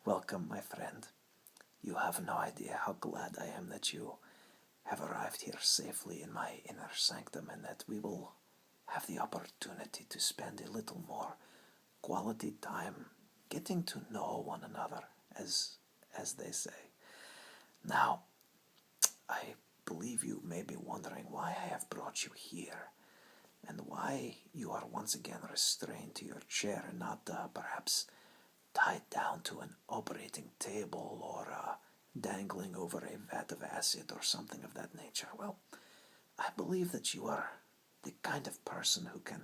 Welcome, my friend. You have no idea how glad I am that you have arrived here safely in my inner sanctum and that we will have the opportunity to spend a little more quality time getting to know one another, as they say. Now, I believe you may be wondering why I have brought you here and why you are once again restrained to your chair and not perhaps tied down to an operating table or dangling over a vat of acid or something of that nature. Well, I believe that you are the kind of person who can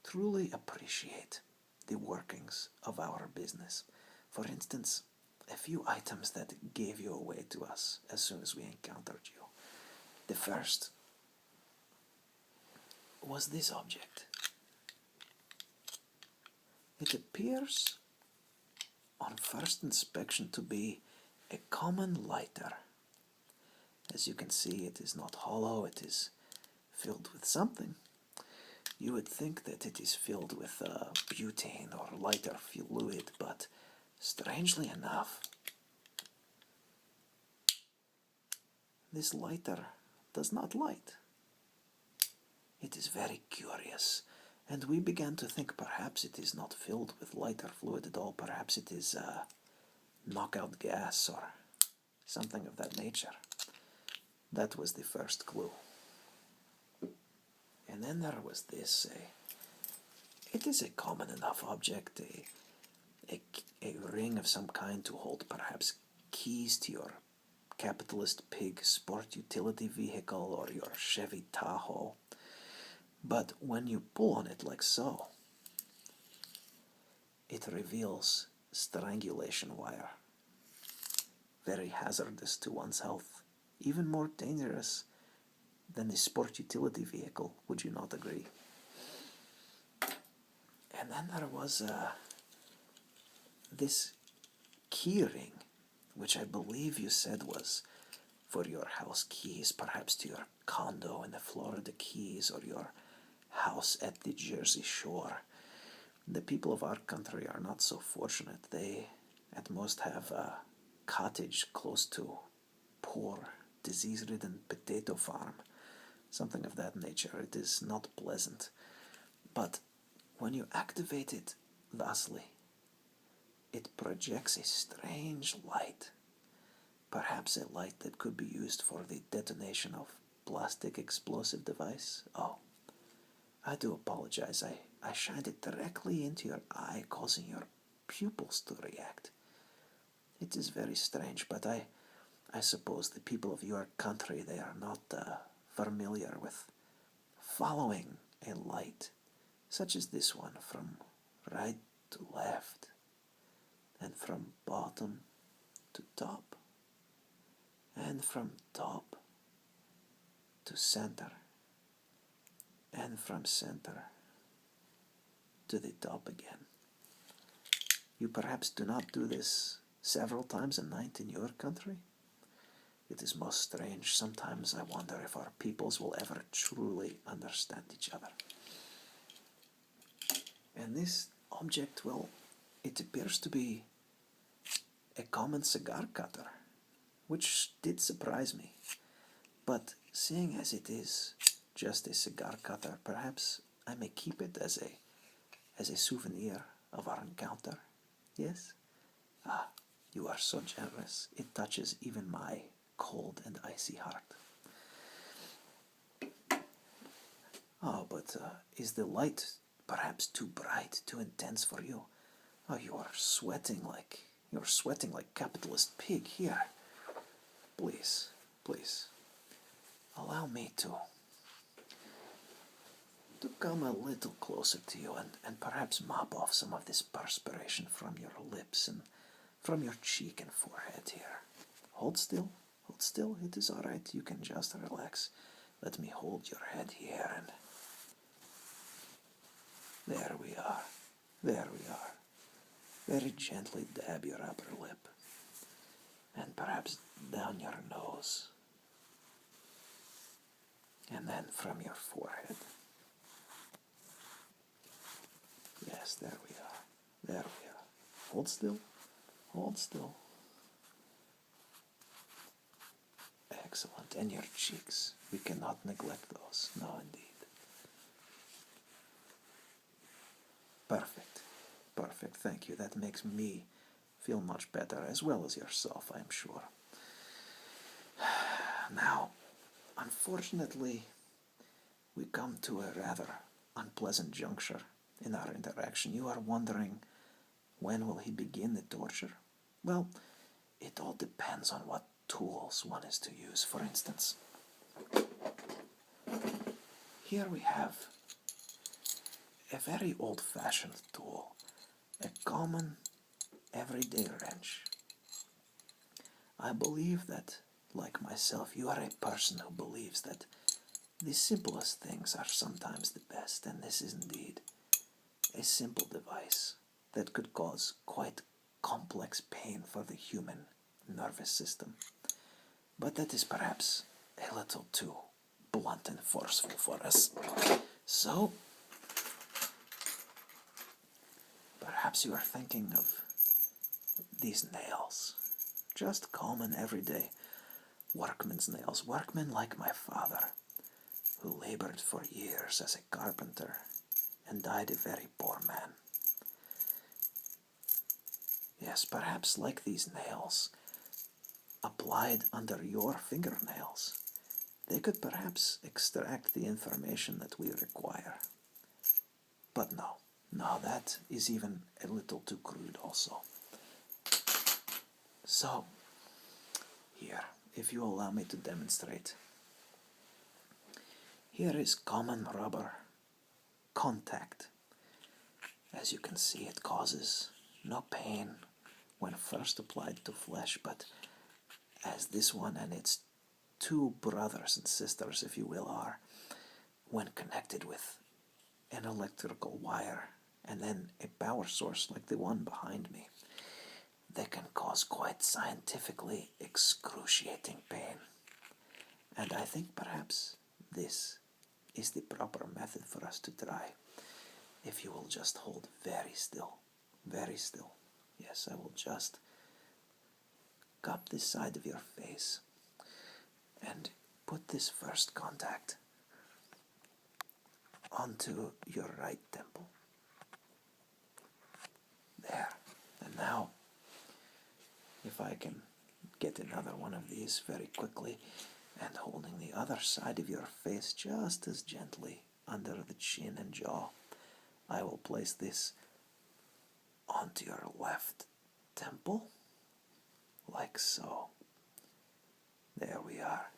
truly appreciate the workings of our business. For instance, a few items that gave you away to us as soon as we encountered you. The first was this object. It appears on first inspection to be a common lighter. As you can see, it is not hollow, it is filled with something. You would think that it is filled with butane or lighter fluid, but strangely enough, this lighter does not light. It is very curious, and we began to think perhaps it is not filled with lighter fluid at all, perhaps it is knockout gas or something of that nature. That was the first clue. And then there was this. It is a common enough object, a ring of some kind to hold perhaps keys to your capitalist pig sport utility vehicle or your Chevy Tahoe. But when you pull on it like so, it reveals strangulation wire. Very hazardous to one's health. Even more dangerous than the sport utility vehicle, would you not agree? And then there was this key ring, which I believe you said was for your house keys, perhaps to your condo in the Florida Keys or your house at the Jersey Shore. The people of our country are not so fortunate. They at most have a cottage close to poor, disease-ridden potato farm, something of that nature. It is not pleasant. But when you activate it thusly, it projects a strange light, perhaps a light that could be used for the detonation of plastic explosive device. Oh, I do apologize. I shined it directly into your eye, causing your pupils to react. It is very strange, but I suppose the people of your country, they are not familiar with following a light, such as this one, from right to left, and from bottom to top, and from top to center, and from center to the top again. You perhaps do not do this several times a night in your country? It is most strange. Sometimes I wonder if our peoples will ever truly understand each other. And this object, well, it appears to be a common cigar cutter, which did surprise me. But seeing as it is just a cigar cutter, perhaps I may keep it as a souvenir of our encounter. Yes? Ah, you are so generous. It touches even my cold and icy heart. Oh, but is the light perhaps too bright, too intense for you? Oh, you're sweating like capitalist pig here. Please, please, allow me to come a little closer to you and perhaps mop off some of this perspiration from your lips and from your cheek and forehead here. Hold still, it is all right, you can just relax. Let me hold your head here and there we are. Very gently dab your upper lip and perhaps down your nose and then from your forehead. Yes, there we are. Hold still. Hold still. Excellent. And your cheeks. We cannot neglect those. No, indeed. Perfect. Perfect. Thank you. That makes me feel much better, as well as yourself, I'm sure. Now, unfortunately, we come to a rather unpleasant juncture in our interaction. You are wondering, when will he begin the torture? Well, it all depends on what tools one is to use. For instance, here we have a very old-fashioned tool, a common everyday wrench. I believe that, like myself, you are a person who believes that the simplest things are sometimes the best, and this is indeed a simple device that could cause quite complex pain for the human nervous system. But that is perhaps a little too blunt and forceful for us. So, perhaps you are thinking of these nails. Just common, everyday workman's nails. Workmen like my father, who labored for years as a carpenter and died a very poor man. Yes, perhaps like these nails, applied under your fingernails, they could perhaps extract the information that we require. But no, that is even a little too crude also. So, here, if you allow me to demonstrate, here is common rubber contact. As you can see, it causes no pain when first applied to flesh, but as this one and its two brothers and sisters, if you will, are, when connected with an electrical wire and then a power source like the one behind me, they can cause quite scientifically excruciating pain. And I think perhaps this is the proper method for us to try. If you will just hold very still, very still. Yes, I will just cup this side of your face and put this first contact onto your right temple. There. And now, if I can get another one of these very quickly, and holding the other side of your face just as gently under the chin and jaw, I will place this onto your left temple, like so. There we are.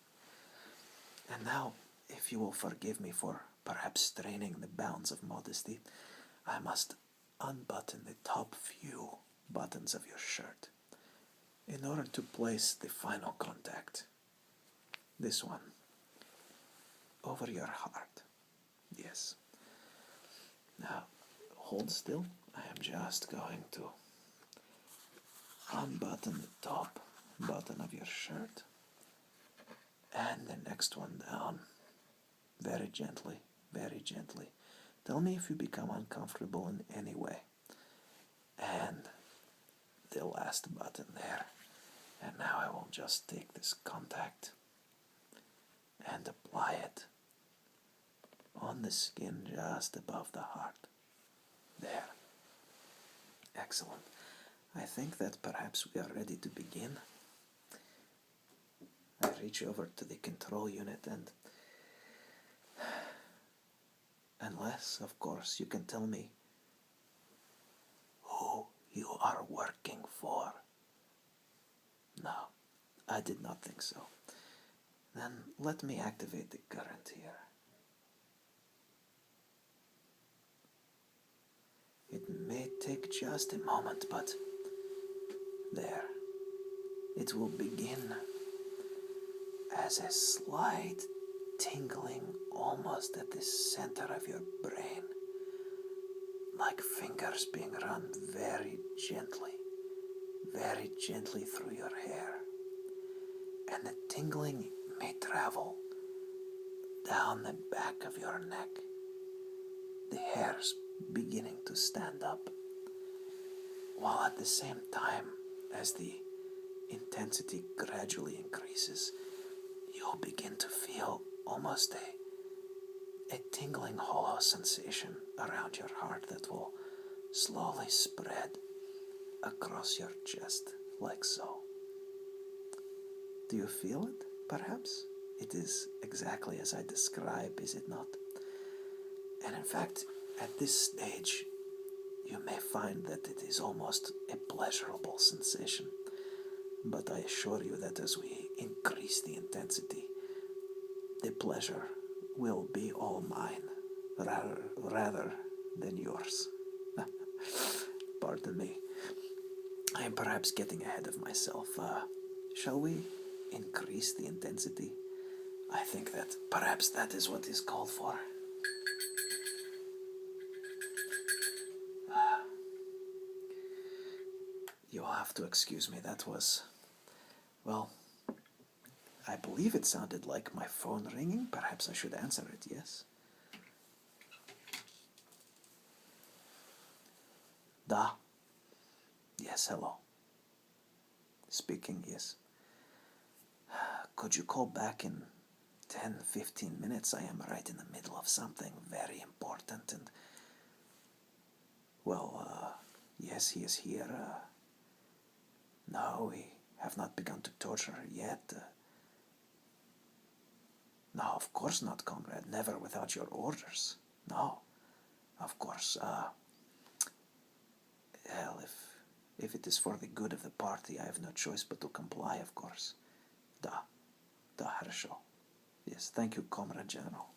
And now, if you will forgive me for perhaps straining the bounds of modesty, I must unbutton the top few buttons of your shirt in order to place the final contact, this one, over your heart. Yes. Now, hold still. I am just going to unbutton the top button of your shirt and the next one down, very gently, very gently. Tell me if you become uncomfortable in any way. And the last button there. And now I will just take this contact and apply it on the skin just above the heart. There. Excellent. I think that perhaps we are ready to begin. I reach over to the control unit and unless, of course, you can tell me who you are working for. No, I did not think so. Then let me activate the current here. It may take just a moment, but there. It will begin as a slight tingling almost at the center of your brain, like fingers being run very gently through your hair. And the tingling may travel down the back of your neck, the hairs beginning to stand up, while at the same time as the intensity gradually increases, you'll begin to feel almost a tingling hollow sensation around your heart that will slowly spread across your chest, like so. Do you feel it, perhaps? It is exactly as I describe, is it not? And in fact, at this stage, you may find that it is almost a pleasurable sensation. But I assure you that as we increase the intensity, the pleasure will be all mine, rather than yours. Pardon me. I am perhaps getting ahead of myself. Shall we increase the intensity? I think that perhaps that is what is called for. You'll have to excuse me, that was, well, I believe it sounded like my phone ringing. Perhaps I should answer it, yes? Da. Yes, hello. Speaking, yes. Could you call back in 10, 15 minutes? I am right in the middle of something very important and, well, yes, he is here. No, we have not begun to torture her yet. No, of course not, comrade. Never without your orders. No, of course. Hell, if it is for the good of the party, I have no choice but to comply, of course. Da хорошо. Yes, thank you, Comrade General.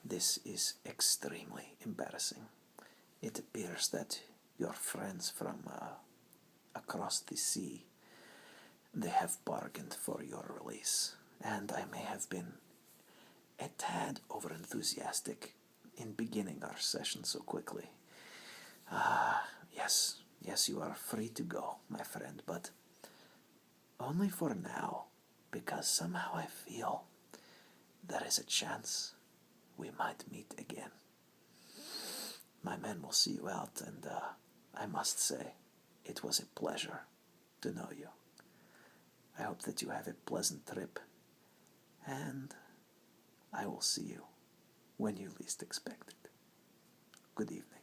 This is extremely embarrassing. It appears that your friends from across the sea, they have bargained for your release, and I may have been a tad over-enthusiastic in beginning our session so quickly. Yes, you are free to go, my friend, but only for now, because somehow I feel there is a chance we might meet again. My men will see you out, and I must say, it was a pleasure to know you. I hope that you have a pleasant trip, and I will see you when you least expect it. Good evening.